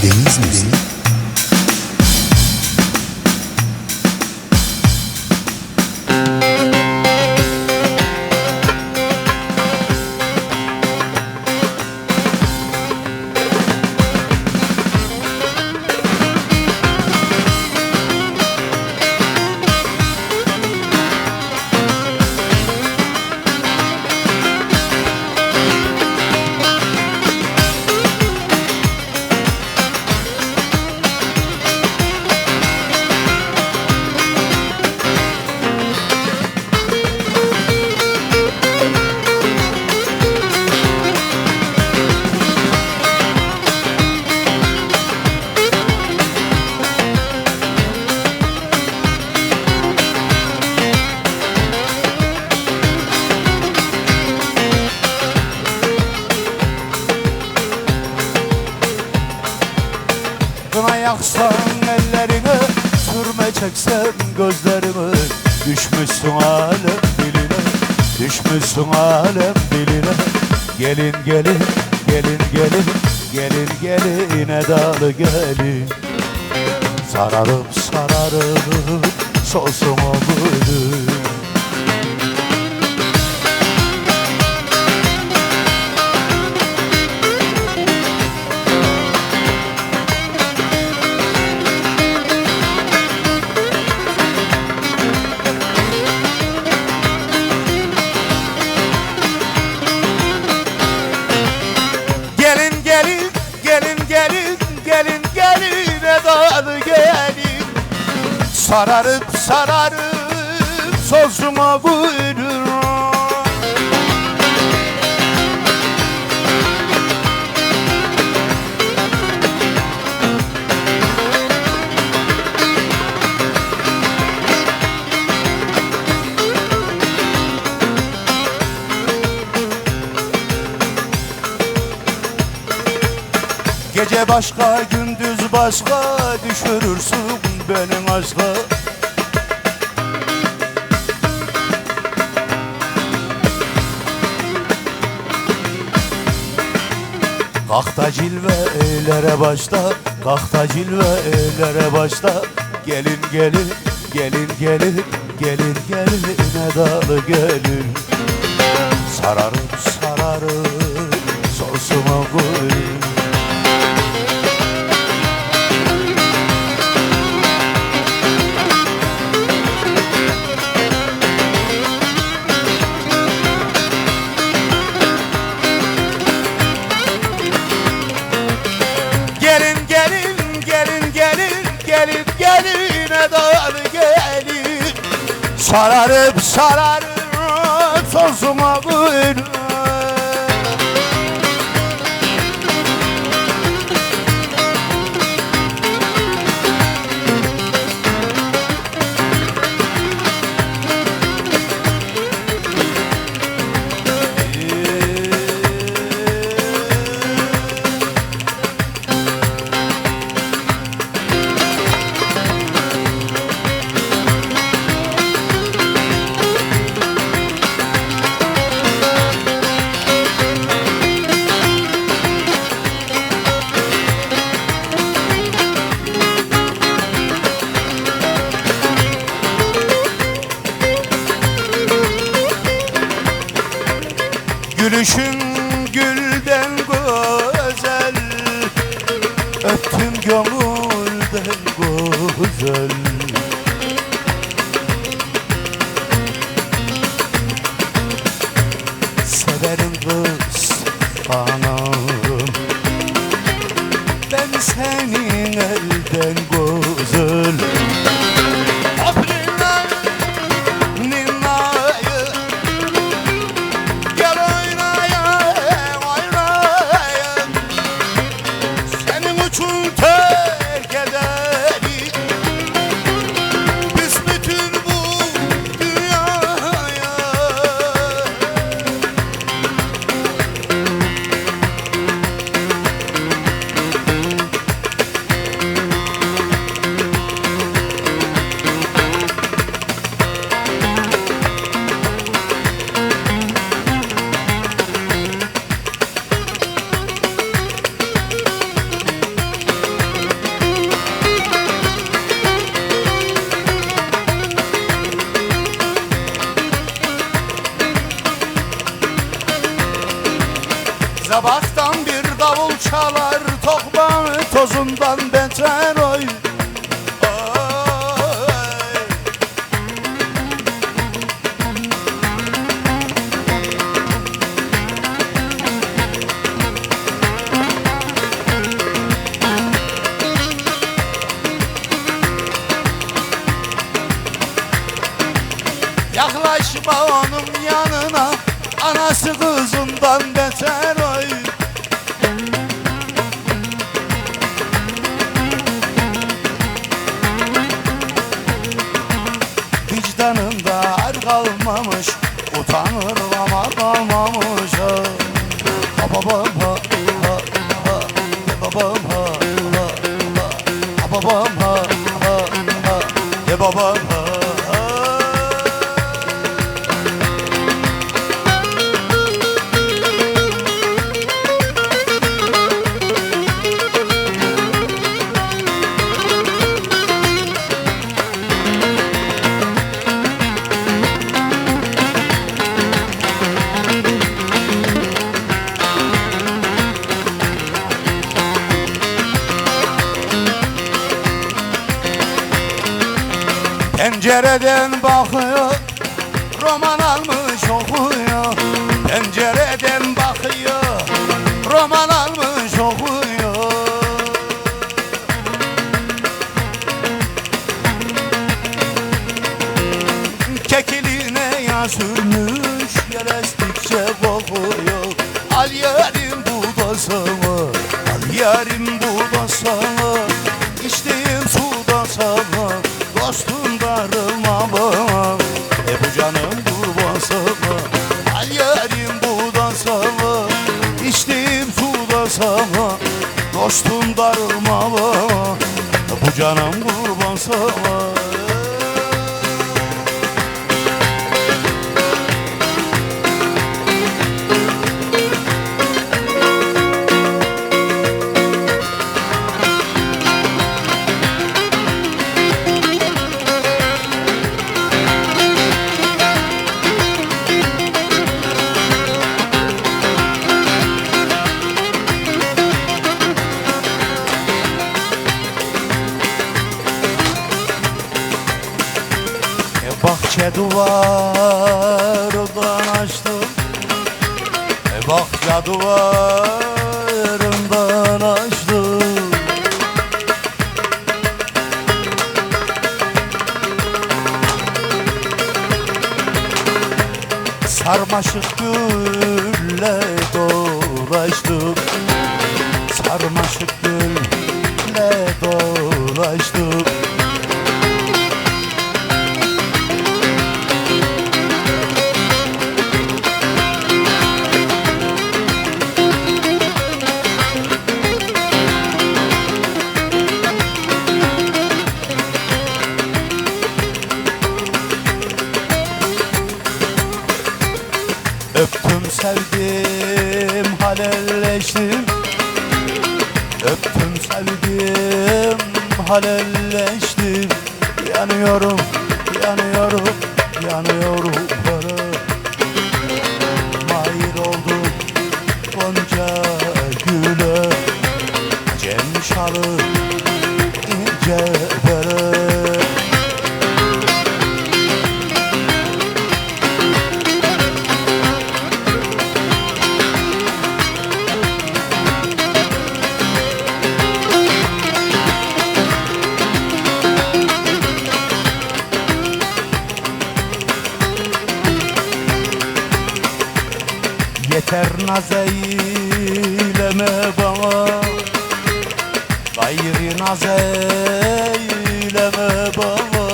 Deniz Müziği. Kına yaksan ellerine, sürme çeksen gözlerime, düşmüşsün alem diline, düşmüşsün alem diline. Gelin gelin, gelin gelin, gelin gelin edalı gelin. Sararım sararım, solsun o gülüm. Edalı gelin, sararıp sararıp sözüme buyurun. Gece başka, gündüz başka, düşürürsün benim aşka. Kalk da cilve eylere başla, kalk da cilve eylere başla. Gelin gelin, gelin gelin, gelin gelin edalı gelin. Sararım sararım, sosuma koyun. Gelin edalı gelin, sararıp sararıp sözüme buyurun. Gülüşün gülden güzel, öptüm gönülden güzel. Severim kız anam, ben senin elden güzel. Dağlar tokma tozundan beter oy. Ay. Yaklaşma onun yanına, anası kızından beter oy. Vicdanında er kalmamış, utanır ama kalmamış. Ha babam ha, ha ha, de babam ha, ha ha, ha babam ha, ha ha, de babam ha. Pencereden bakıyor, roman almış okuyor. Pencereden bakıyor, roman almış okuyor. Kekiline yağ sürmüş, yer estikçe kokuyor. Al yarim bu da sana, al yarim bu da sana. İçtiğim su da sana, dostum darılmama. Bu canım kurban sana, al yarim bu da sana. İçtiğim su da sana, dostum darılmama. Bu canım kurban sana. Bahçe duvarından açtım, bahçe duvarından açtım. Sarmaşık gülle dolaştım, sarmaşık gülle dolaştım. Öptüm sevdim halelleştim, öptüm sevdim halelleştim. Yanıyorum, yanıyorum, yanıyorum para. Mahir oldum gonca güle, cem şalı ince bere. Yeter naz eyleme bana, gayri naz eyleme bana.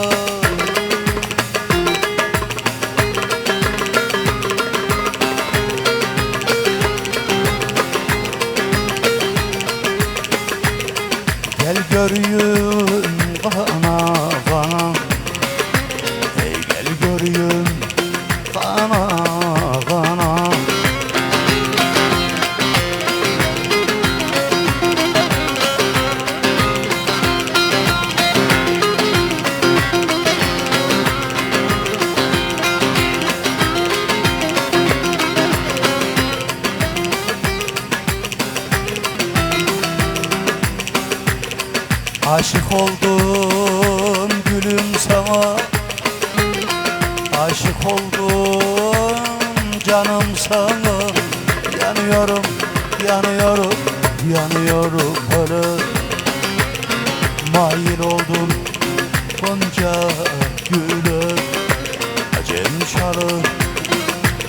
Gel görüyün bana bana, hey gel görüyün bana bana. Aşık oldum gülüm sana, aşık oldum canım sana. Yanıyorum, yanıyorum, yanıyorum böyle. Mail oldum gonca güle, acem şalı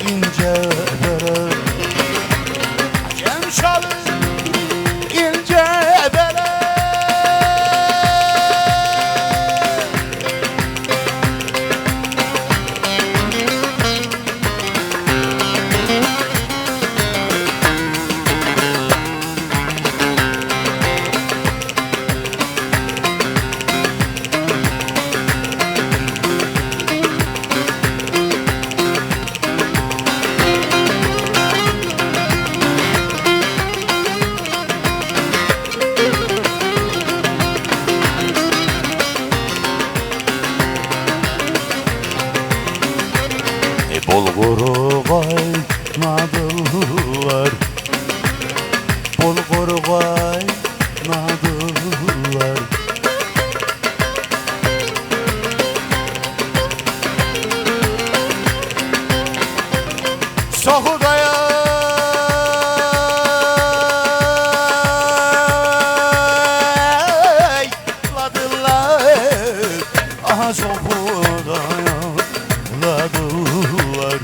ince bere, acem şalı ince bere. Bulguru kaynadılar, bulguru kaynadılar. Sokuda yayladılar, aha sokuda yayladılar.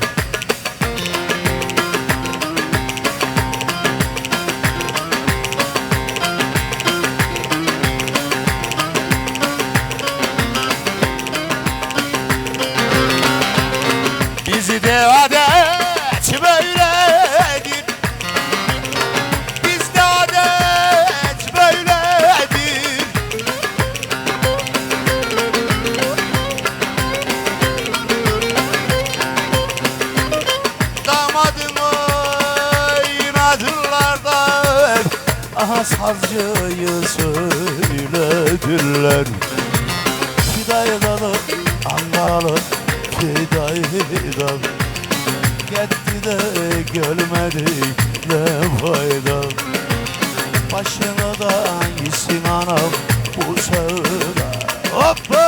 Bizde adet böyledir, bizde adet böyledir. Damadımı oynadılar da, aha sazcıyı söylediler. Fidaydalı, Ankaralı Fidaydalı, gitti de gelmedik ne fayda. Başını da yesin anam bu sevda. Hoppa!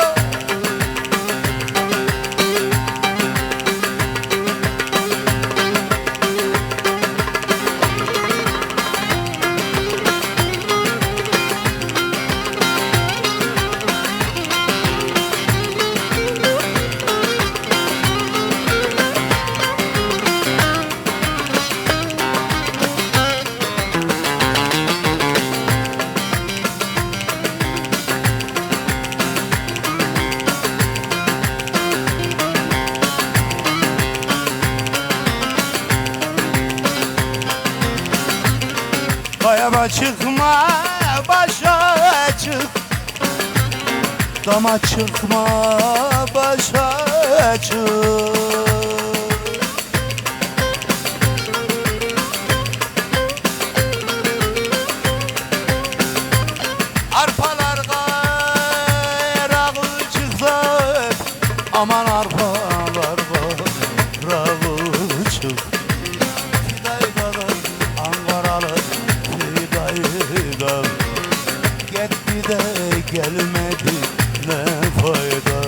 Kayama çıkma, başa çık, dama çıkma, başa çık. Arpalar kayrağı çıktı, aman arpalar kayrağı çık. Fidaydalı, Ankaralı Fidaydalı, gitti de gelmedi ne fayda.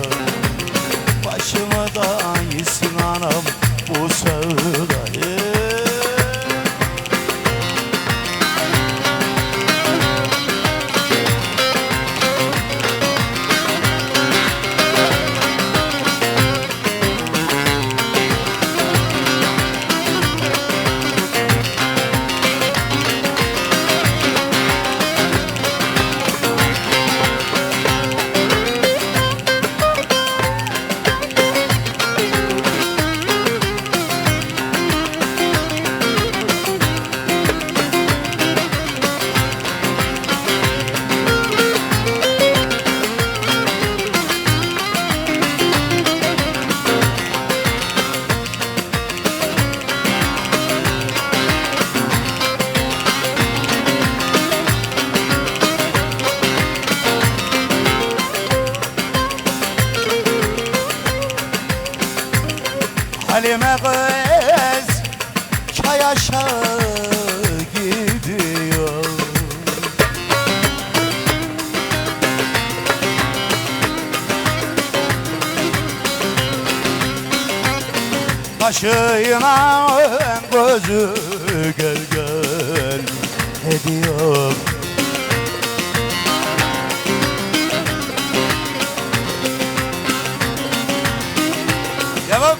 Başıma da yesin anam bu sevdayı. Halime kız çay aşağı gidiyor. Kaşıyla gözü gel gel ediyor. Devam.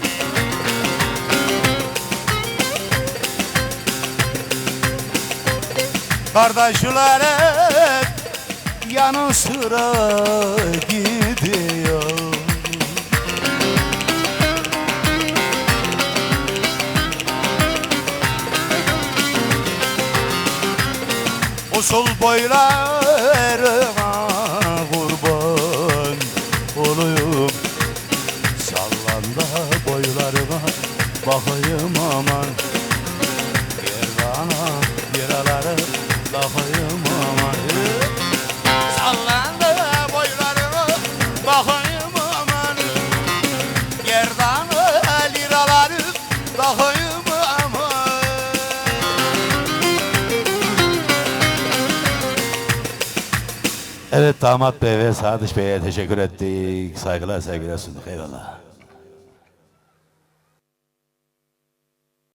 Kardeşler hep yanı sıra gidiyor. Usul boylarına kurban olayım. Sallanda boylarına bakayım aman. Yerdana yaraları bakayım aman. Sallanda boylarına bakayım aman. Yerdana liraları bakayım aman. Evet, Damat Bey ve Sadıç Bey'e teşekkür ettik. Saygılar sevgiler sunduk. Eyvallah.